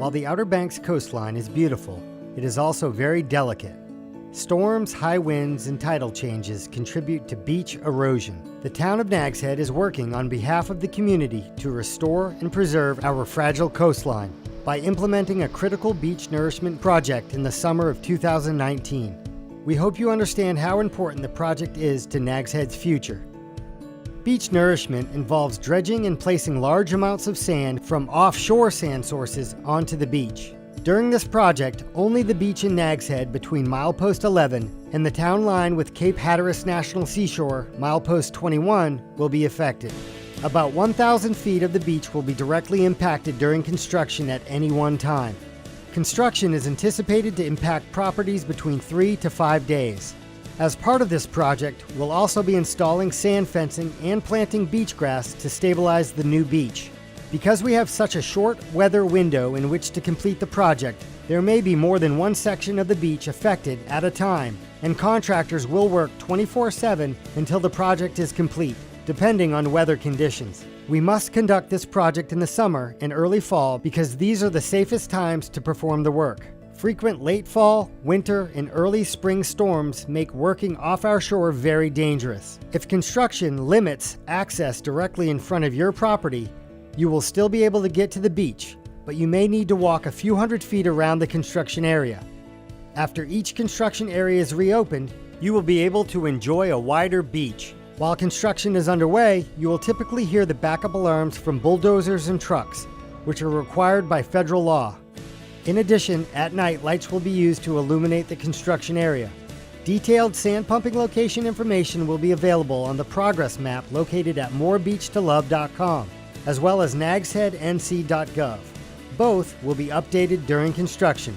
While the Outer Banks coastline is beautiful, it is also very delicate. Storms, high winds, and tidal changes contribute to beach erosion. The Town of Nags Head is working on behalf of the community to restore and preserve our fragile coastline by implementing a critical beach nourishment project in the summer of 2019. We hope you understand how important the project is to Nags Head's future. Beach nourishment involves dredging and placing large amounts of sand from offshore sand sources onto the beach. During this project, only the beach in Nags Head between milepost 11 and the town line with Cape Hatteras National Seashore, milepost 21, will be affected. About 1,000 feet of the beach will be directly impacted during construction at any one time. Construction is anticipated to impact properties between 3 to 5 days. As part of this project, we'll also be installing sand fencing and planting beach grass to stabilize the new beach. Because we have such a short weather window in which to complete the project, there may be more than one section of the beach affected at a time, and contractors will work 24/7 until the project is complete, depending on weather conditions. We must conduct this project in the summer and early fall because these are the safest times to perform the work. Frequent late fall, winter, and early spring storms make working off our shore very dangerous. If construction limits access directly in front of your property, you will still be able to get to the beach, but you may need to walk a few hundred feet around the construction area. After each construction area is reopened, you will be able to enjoy a wider beach. While construction is underway, you will typically hear the backup alarms from bulldozers and trucks, which are required by federal law. In addition, at night, lights will be used to illuminate the construction area. Detailed sand pumping location information will be available on the progress map located at morebeachtolove.com. as well as nagsheadnc.gov. Both will be updated during construction.